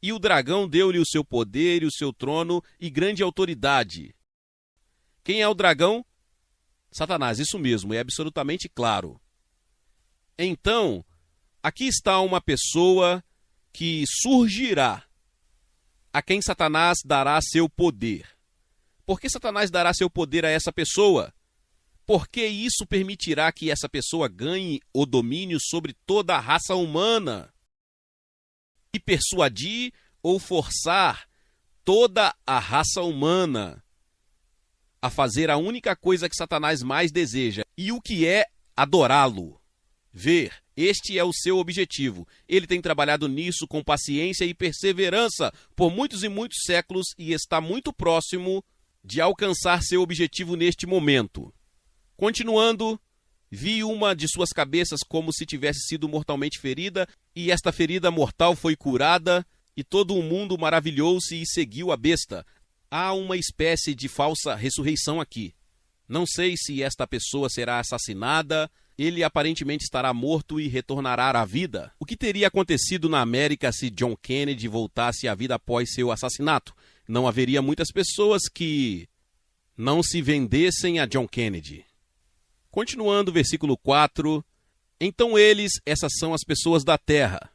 E o dragão deu-lhe o seu poder e o seu trono e grande autoridade. Quem é o dragão? Satanás, isso mesmo, é absolutamente claro. Então, aqui está uma pessoa que surgirá, a quem Satanás dará seu poder. Por que Satanás dará seu poder a essa pessoa? Porque isso permitirá que essa pessoa ganhe o domínio sobre toda a raça humana e persuadir ou forçar toda a raça humana a fazer a única coisa que Satanás mais deseja, e o que é adorá-lo. Ver, este é o seu objetivo. Ele tem trabalhado nisso com paciência e perseverança por muitos e muitos séculos e está muito próximo de alcançar seu objetivo neste momento. Continuando, vi uma de suas cabeças como se tivesse sido mortalmente ferida, e esta ferida mortal foi curada, e todo o mundo maravilhou-se e seguiu a besta. Há uma espécie de falsa ressurreição aqui. Não sei se esta pessoa será assassinada, ele aparentemente estará morto e retornará à vida. O que teria acontecido na América se John Kennedy voltasse à vida após seu assassinato? Não haveria muitas pessoas que não se vendessem a John Kennedy. Continuando, versículo 4. Então eles, essas são as pessoas da terra,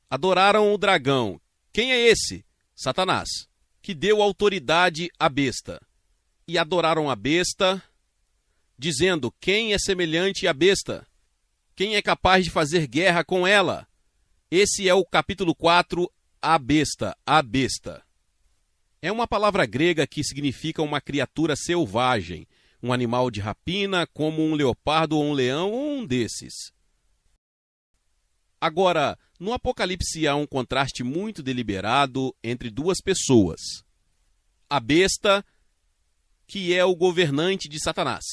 adoraram o dragão. Quem é esse? Satanás, que deu autoridade à besta. E adoraram a besta, dizendo: quem é semelhante à besta? Quem é capaz de fazer guerra com ela? Esse é o capítulo 4, a besta, a besta. É uma palavra grega que significa uma criatura selvagem, um animal de rapina, como um leopardo ou um leão ou um desses. Agora, no Apocalipse há um contraste muito deliberado entre duas pessoas. A besta, que é o governante de Satanás,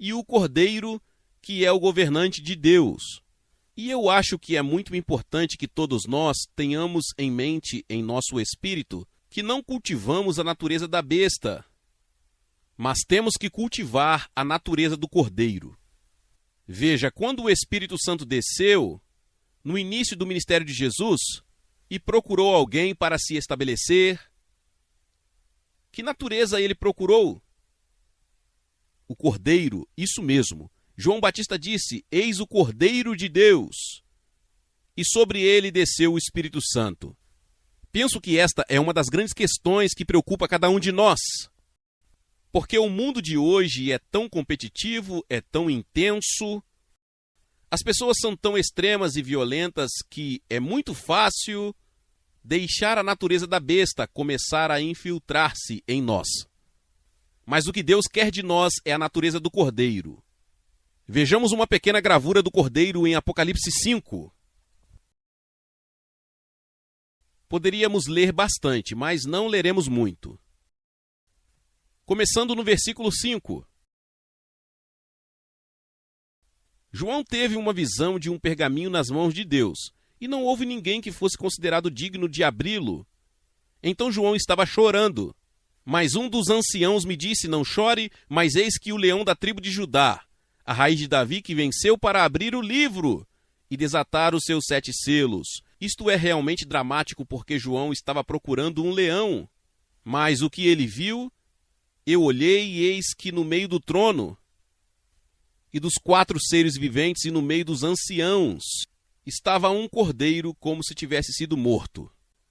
e o cordeiro, que é o governante de Deus. E eu acho que é muito importante que todos nós tenhamos em mente, em nosso espírito, que não cultivamos a natureza da besta, mas temos que cultivar a natureza do cordeiro. Veja, quando o Espírito Santo desceu, no início do ministério de Jesus, e procurou alguém para se estabelecer, que natureza ele procurou? O cordeiro, isso mesmo. João Batista disse: eis o Cordeiro de Deus. E sobre ele desceu o Espírito Santo. Penso que esta é uma das grandes questões que preocupa cada um de nós. Porque o mundo de hoje é tão competitivo, é tão intenso, as pessoas são tão extremas e violentas que é muito fácil deixar a natureza da besta começar a infiltrar-se em nós. Mas o que Deus quer de nós é a natureza do cordeiro. Vejamos uma pequena gravura do cordeiro em Apocalipse 5. Poderíamos ler bastante, mas não leremos muito. Começando no versículo 5. João teve uma visão de um pergaminho nas mãos de Deus, e não houve ninguém que fosse considerado digno de abri-lo. Então João estava chorando. Mas um dos anciãos me disse: não chore, mas eis que o leão da tribo de Judá, a raiz de Davi, que venceu para abrir o livro e desatar os seus 7 selos. Isto é realmente dramático, porque João estava procurando um leão. Mas o que ele viu? Eu olhei e eis que no meio do trono e dos 4 seres viventes e no meio dos anciãos estava um cordeiro como se tivesse sido morto.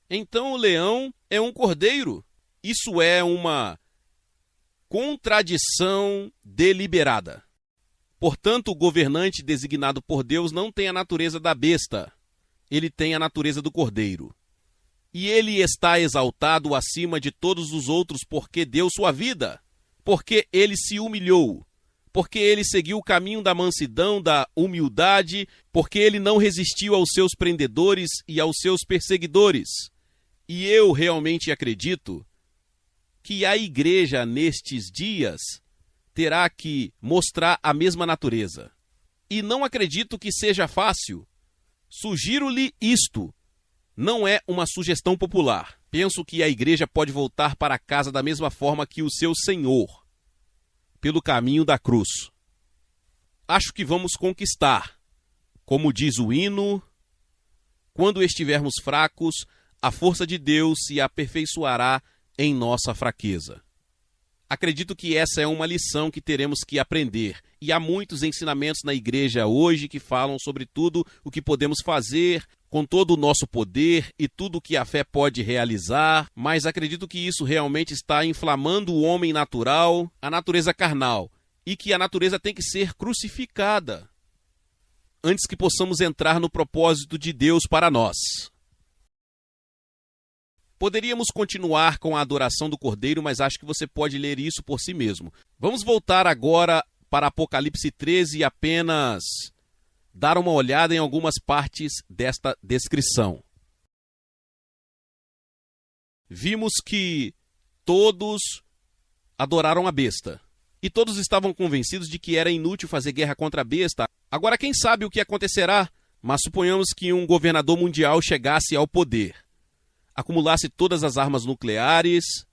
Então o leão é um cordeiro. Isso é uma contradição deliberada. Portanto, o governante designado por Deus não tem a natureza da besta. Ele tem a natureza do cordeiro. E ele está exaltado acima de todos os outros porque deu sua vida, porque ele se humilhou, porque ele seguiu o caminho da mansidão, da humildade, porque ele não resistiu aos seus prendedores e aos seus perseguidores. E eu realmente acredito que a igreja nestes dias terá que mostrar a mesma natureza. E não acredito que seja fácil. Sugiro-lhe isto. Não é uma sugestão popular. Penso que a igreja pode voltar para casa da mesma forma que o seu Senhor, pelo caminho da cruz. Acho que vamos conquistar. Como diz o hino, quando estivermos fracos, a força de Deus se aperfeiçoará em nossa fraqueza. Acredito que essa é uma lição que teremos que aprender. E há muitos ensinamentos na igreja hoje que falam sobre tudo o que podemos fazer com todo o nosso poder e tudo o que a fé pode realizar, mas acredito que isso realmente está inflamando o homem natural, a natureza carnal, e que a natureza tem que ser crucificada antes que possamos entrar no propósito de Deus para nós. Poderíamos continuar com a adoração do Cordeiro, mas acho que você pode ler isso por si mesmo. Vamos voltar agora para Apocalipse 13 e apenas dar uma olhada em algumas partes desta descrição. Vimos que todos adoraram a besta. E todos estavam convencidos de que era inútil fazer guerra contra a besta. Agora, quem sabe o que acontecerá? Mas suponhamos que um governador mundial chegasse ao poder, acumulasse todas as armas nucleares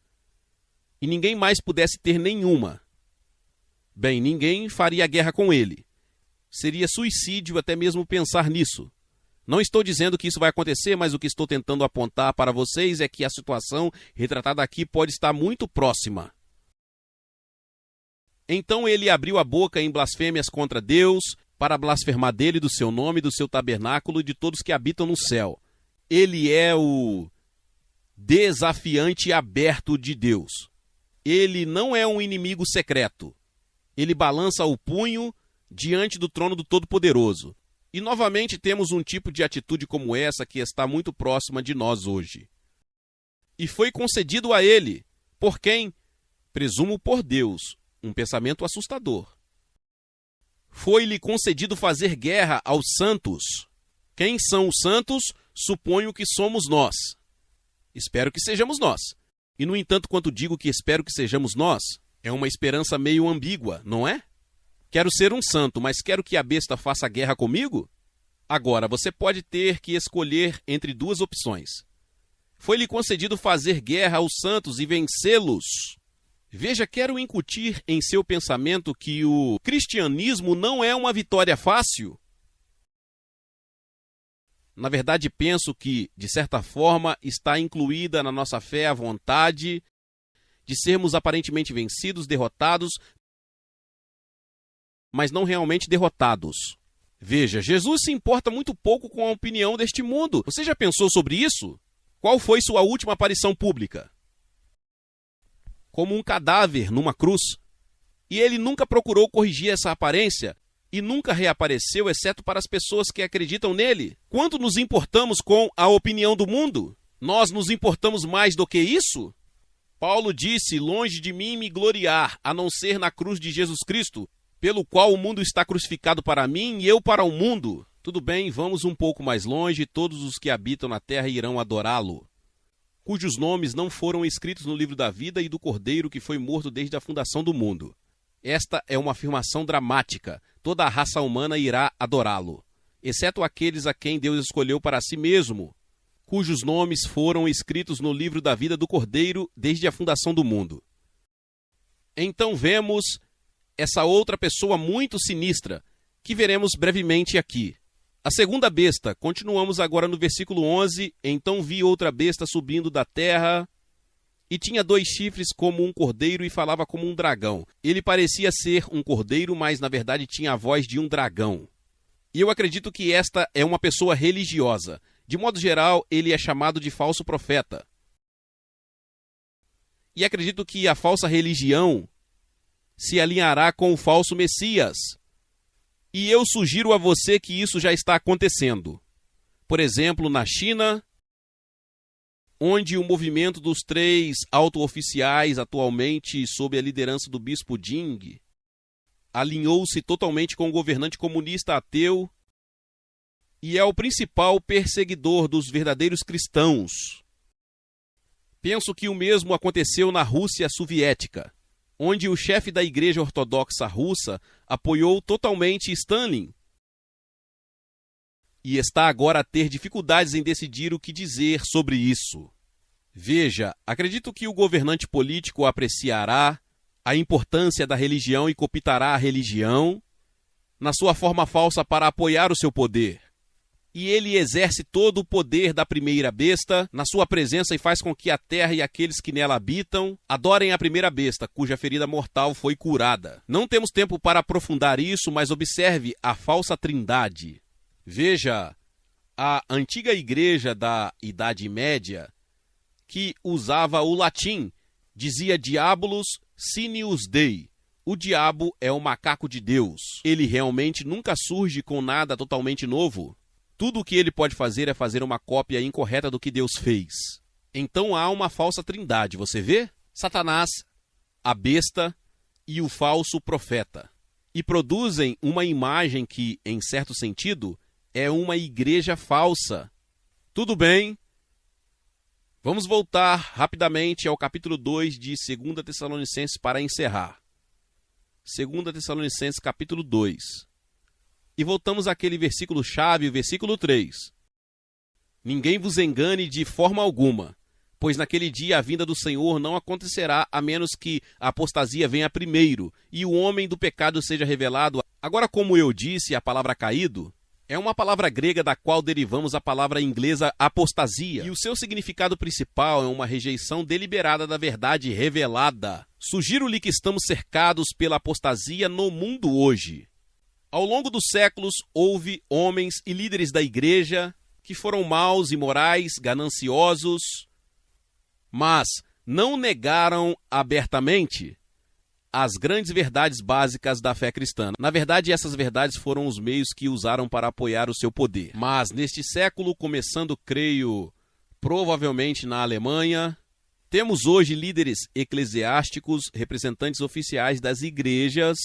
e ninguém mais pudesse ter nenhuma. Bem, ninguém faria guerra com ele. Seria suicídio até mesmo pensar nisso. Não estou dizendo que isso vai acontecer, mas o que estou tentando apontar para vocês é que a situação retratada aqui pode estar muito próxima. Então ele abriu a boca em blasfêmias contra Deus, para blasfemar dele, do seu nome, do seu tabernáculo e de todos que habitam no céu. Ele é o desafiante aberto de Deus. Ele não é um inimigo secreto. Ele balança o punho diante do trono do Todo-Poderoso. E novamente temos um tipo de atitude como essa que está muito próxima de nós hoje. E foi concedido a ele. Por quem? Presumo por Deus. Um pensamento assustador. Foi-lhe concedido fazer guerra aos santos. Quem são os santos? Suponho que somos nós. Espero que sejamos nós. E, no entanto, quando digo que espero que sejamos nós, é uma esperança meio ambígua, não é? Quero ser um santo, mas quero que a besta faça guerra comigo? Agora, você pode ter que escolher entre duas opções. Foi-lhe concedido fazer guerra aos santos e vencê-los. Veja, quero incutir em seu pensamento que o cristianismo não é uma vitória fácil. Na verdade, penso que, de certa forma, está incluída na nossa fé a vontade de sermos aparentemente vencidos, derrotados, mas não realmente derrotados. Veja, Jesus se importa muito pouco com a opinião deste mundo. Você já pensou sobre isso? Qual foi sua última aparição pública? Como um cadáver numa cruz. E ele nunca procurou corrigir essa aparência e nunca reapareceu, exceto para as pessoas que acreditam nele. Quanto nos importamos com a opinião do mundo? Nós nos importamos mais do que isso? Paulo disse, longe de mim me gloriar, a não ser na cruz de Jesus Cristo, pelo qual o mundo está crucificado para mim e eu para o mundo. Tudo bem, vamos um pouco mais longe, todos os que habitam na terra irão adorá-lo, cujos nomes não foram escritos no livro da vida e do Cordeiro que foi morto desde a fundação do mundo. Esta é uma afirmação dramática. Toda a raça humana irá adorá-lo, exceto aqueles a quem Deus escolheu para si mesmo, cujos nomes foram escritos no livro da vida do Cordeiro desde a fundação do mundo. Então vemos essa outra pessoa muito sinistra, que veremos brevemente aqui. A segunda besta, continuamos agora no versículo 11, então vi outra besta subindo da terra, e tinha 2 chifres como um cordeiro e falava como um dragão. Ele parecia ser um cordeiro, mas na verdade tinha a voz de um dragão. E eu acredito que esta é uma pessoa religiosa. De modo geral, ele é chamado de falso profeta. E acredito que a falsa religião se alinhará com o falso Messias. E eu sugiro a você que isso já está acontecendo. Por exemplo, na China, onde o movimento dos 3 auto-oficiais, atualmente sob a liderança do bispo Jing, alinhou-se totalmente com o governante comunista ateu e é o principal perseguidor dos verdadeiros cristãos. Penso que o mesmo aconteceu na Rússia soviética, onde o chefe da Igreja Ortodoxa Russa apoiou totalmente Stalin e está agora a ter dificuldades em decidir o que dizer sobre isso. Veja, acredito que o governante político apreciará a importância da religião e cooptará a religião na sua forma falsa para apoiar o seu poder. E ele exerce todo o poder da primeira besta na sua presença e faz com que a terra e aqueles que nela habitam adorem a primeira besta, cuja ferida mortal foi curada. Não temos tempo para aprofundar isso, mas observe a falsa trindade. Veja, a antiga igreja da Idade Média, que usava o latim, dizia Diabolus Sinius Dei. O diabo é o macaco de Deus. Ele realmente nunca surge com nada totalmente novo. Tudo o que ele pode fazer é fazer uma cópia incorreta do que Deus fez. Então há uma falsa trindade, você vê? Satanás, a besta e o falso profeta. E produzem uma imagem que, em certo sentido, é uma igreja falsa. Tudo bem. Vamos voltar rapidamente ao capítulo 2 de 2 Tessalonicenses para encerrar. 2 Tessalonicenses capítulo 2. E voltamos àquele versículo-chave, o versículo 3. Ninguém vos engane de forma alguma, pois naquele dia a vinda do Senhor não acontecerá a menos que a apostasia venha primeiro e o homem do pecado seja revelado. Agora, como eu disse, a palavra caído é uma palavra grega da qual derivamos a palavra inglesa apostasia, e o seu significado principal é uma rejeição deliberada da verdade revelada. Sugiro-lhe que estamos cercados pela apostasia no mundo hoje. Ao longo dos séculos, houve homens e líderes da igreja que foram maus, imorais, gananciosos, mas não negaram abertamente as grandes verdades básicas da fé cristã. Na verdade, essas verdades foram os meios que usaram para apoiar o seu poder. Mas neste século, começando, creio, provavelmente na Alemanha, temos hoje líderes eclesiásticos, representantes oficiais das igrejas,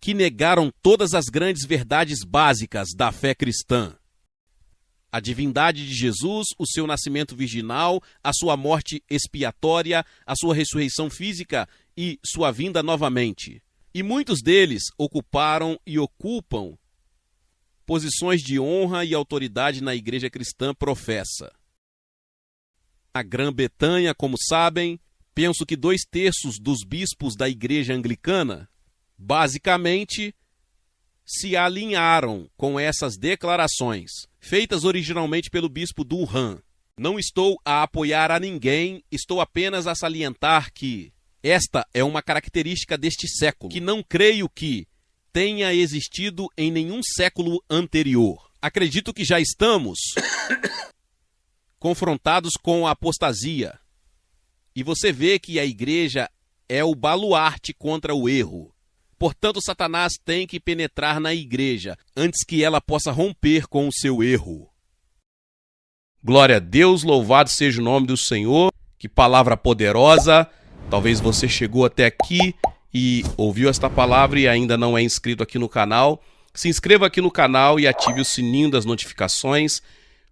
que negaram todas as grandes verdades básicas da fé cristã. A divindade de Jesus, o seu nascimento virginal, a sua morte expiatória, a sua ressurreição física e sua vinda novamente. E muitos deles ocuparam e ocupam posições de honra e autoridade na igreja cristã professa. Na Grã-Bretanha, como sabem, penso que 2/3 dos bispos da igreja anglicana basicamente se alinharam com essas declarações, feitas originalmente pelo bispo Durham. Não estou a apoiar a ninguém, estou apenas a salientar que esta é uma característica deste século, que não creio que tenha existido em nenhum século anterior. Acredito que já estamos confrontados com a apostasia. E você vê que a igreja é o baluarte contra o erro. Portanto, Satanás tem que penetrar na igreja antes que ela possa romper com o seu erro. Glória a Deus, louvado seja o nome do Senhor. Que palavra poderosa. Talvez você chegou até aqui e ouviu esta palavra e ainda não é inscrito aqui no canal. Se inscreva aqui no canal e ative o sininho das notificações.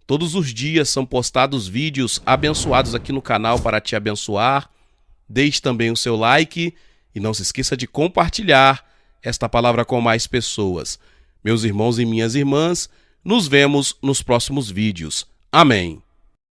Todos os dias são postados vídeos abençoados aqui no canal para te abençoar. Deixe também o seu like. E não se esqueça de compartilhar esta palavra com mais pessoas. Meus irmãos e minhas irmãs, nos vemos nos próximos vídeos. Amém.